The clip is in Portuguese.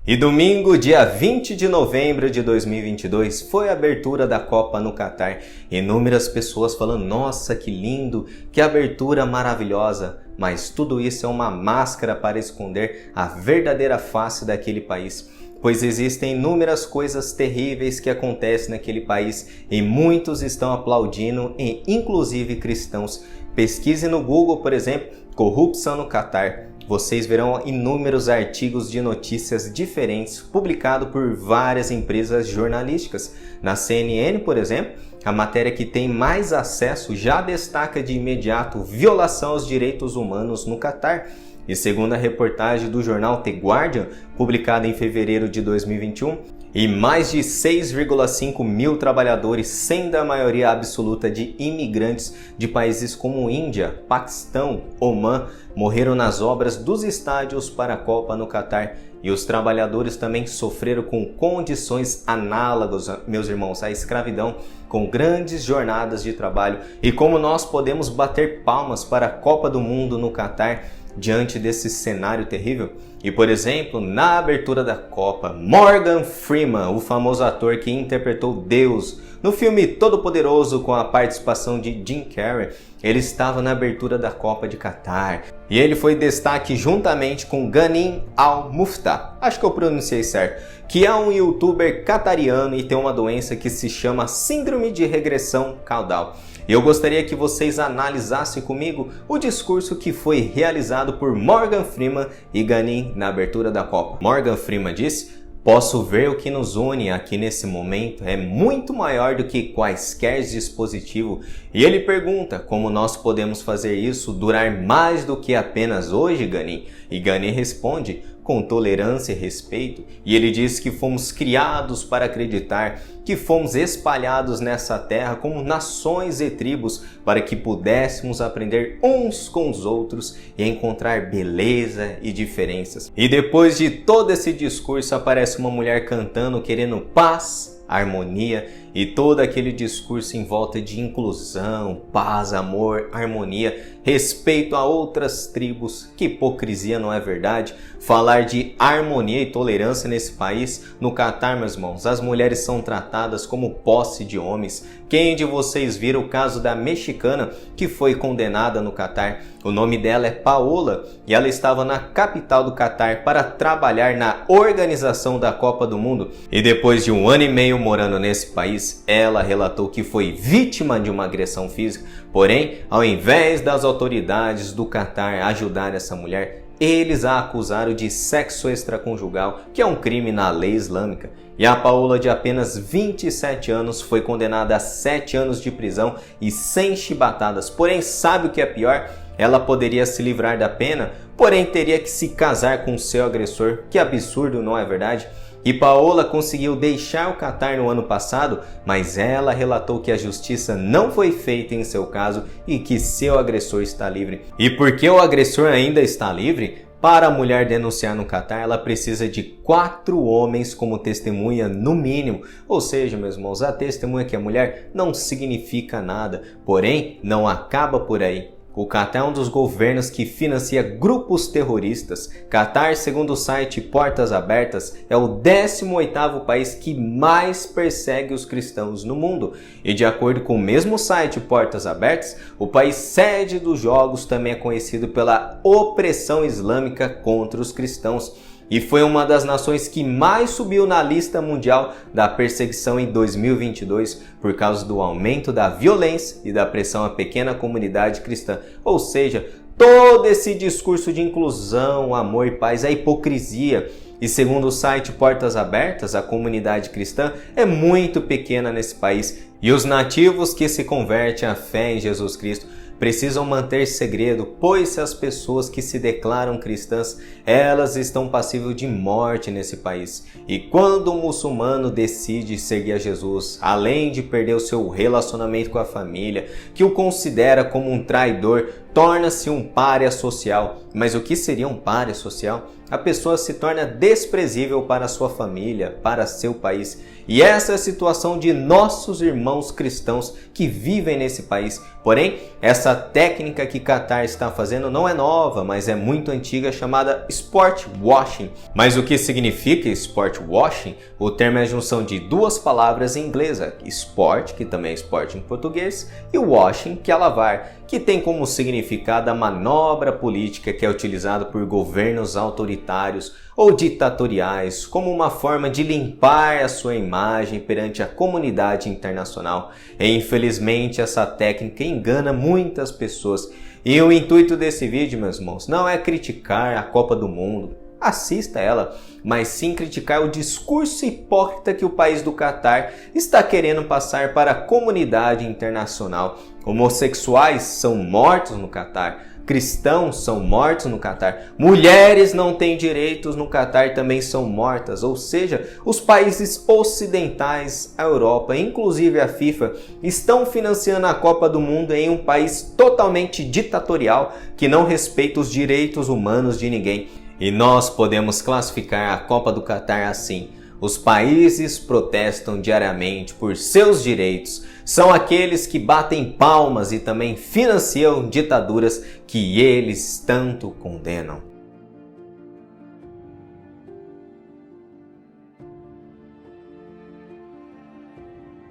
E domingo, dia 20 de novembro de 2022, foi a abertura da Copa no Catar. Inúmeras pessoas falando, nossa, que lindo, que abertura maravilhosa. Mas tudo isso é uma máscara para esconder a verdadeira face daquele país. Pois existem inúmeras coisas terríveis que acontecem naquele país e muitos estão aplaudindo, e inclusive cristãos. Pesquise no Google, por exemplo, corrupção no Catar. Vocês verão inúmeros artigos de notícias diferentes publicados por várias empresas jornalísticas. Na CNN, por exemplo, a matéria que tem mais acesso já destaca de imediato violação aos direitos humanos no Catar. E segundo a reportagem do jornal The Guardian, publicada em fevereiro de 2021, e mais de 6,5 mil trabalhadores, sendo a maioria absoluta de imigrantes de países como Índia, Paquistão, Omã, morreram nas obras dos estádios para a Copa no Catar. E os trabalhadores também sofreram com condições análogas, meus irmãos, à escravidão, com grandes jornadas de trabalho. E como nós podemos bater palmas para a Copa do Mundo no Catar diante desse cenário terrível? E, por exemplo, na abertura da Copa, Morgan Freeman, o famoso ator que interpretou Deus no filme Todo-Poderoso com a participação de Jim Carrey, ele estava na abertura da Copa de Catar. E ele foi destaque juntamente com Ghanim Al-Mufta, acho que eu pronunciei certo, que é um youtuber catariano e tem uma doença que se chama Síndrome de Regressão Caudal. E eu gostaria que vocês analisassem comigo o discurso que foi realizado por Morgan Freeman e Ghanim na abertura da Copa. Morgan Freeman disse: "Posso ver o que nos une aqui nesse momento é muito maior do que quaisquer dispositivo." E ele pergunta como nós podemos fazer isso durar mais do que apenas hoje, Ghanim? E Ghanim responde com tolerância e respeito, e ele diz que fomos criados para acreditar, que fomos espalhados nessa terra como nações e tribos para que pudéssemos aprender uns com os outros e encontrar beleza e diferenças. E depois de todo esse discurso aparece uma mulher cantando, querendo paz, harmonia, e todo aquele discurso em volta de inclusão, paz, amor, harmonia, respeito a outras tribos. Que hipocrisia, não é verdade? Falar de harmonia e tolerância nesse país. No Catar, meus irmãos, as mulheres são tratadas como posse de homens. Quem de vocês viram o caso da mexicana que foi condenada no Catar? O nome dela é Paola e ela estava na capital do Catar para trabalhar na organização da Copa do Mundo. E depois de 1 ano e meio morando nesse país, ela relatou que foi vítima de uma agressão física. Porém, ao invés das autoridades do Catar ajudar essa mulher, eles a acusaram de sexo extraconjugal, que é um crime na lei islâmica. E a Paola, de apenas 27 anos, foi condenada a 7 anos de prisão e 100 chibatadas. Porém, sabe o que é pior? Ela poderia se livrar da pena, porém teria que se casar com seu agressor. Que absurdo, não é verdade? E Paola conseguiu deixar o Catar no ano passado, mas ela relatou que a justiça não foi feita em seu caso e que seu agressor está livre. E porque o agressor ainda está livre? Para a mulher denunciar no Catar, ela precisa de 4 homens como testemunha no mínimo. Ou seja, meus irmãos, a testemunha que é mulher não significa nada. Porém, não acaba por aí. O Catar é um dos governos que financia grupos terroristas. Catar, segundo o site Portas Abertas, é o 18º país que mais persegue os cristãos no mundo. E de acordo com o mesmo site Portas Abertas, o país sede dos jogos também é conhecido pela opressão islâmica contra os cristãos. E foi uma das nações que mais subiu na lista mundial da perseguição em 2022 por causa do aumento da violência e da pressão à pequena comunidade cristã. Ou seja, todo esse discurso de inclusão, amor e paz é hipocrisia. E segundo o site Portas Abertas, a comunidade cristã é muito pequena nesse país. E os nativos que se convertem à fé em Jesus Cristo precisam manter segredo, pois se as pessoas que se declaram cristãs, elas estão passíveis de morte nesse país. E quando um muçulmano decide seguir a Jesus, além de perder o seu relacionamento com a família, que o considera como um traidor, torna-se um pária social. Mas o que seria um pária social? a pessoa se torna desprezível para sua família, para seu país. E essa é a situação de nossos irmãos cristãos que vivem nesse país. Porém, essa técnica que Qatar está fazendo não é nova, mas é muito antiga, chamada sport washing. Mas o que significa sport washing? O termo é a junção de duas palavras em inglês, sport, que também é esporte em português, e washing, que é lavar, que tem como significado a manobra política que é utilizada por governos autoritários ou ditatoriais como uma forma de limpar a sua imagem perante a comunidade internacional. E, infelizmente, essa técnica engana muitas pessoas. E o intuito desse vídeo, meus irmãos, não é criticar a Copa do Mundo, assista ela, mas sim criticar o discurso hipócrita que o país do Qatar está querendo passar para a comunidade internacional. Homossexuais são mortos no Qatar, cristãos são mortos no Qatar, mulheres não têm direitos no Qatar, também são mortas. Ou seja, os países ocidentais, a Europa, inclusive a FIFA, estão financiando a Copa do Mundo em um país totalmente ditatorial que não respeita os direitos humanos de ninguém. E nós podemos classificar a Copa do Qatar assim: os países protestam diariamente por seus direitos, são aqueles que batem palmas e também financiam ditaduras que eles tanto condenam.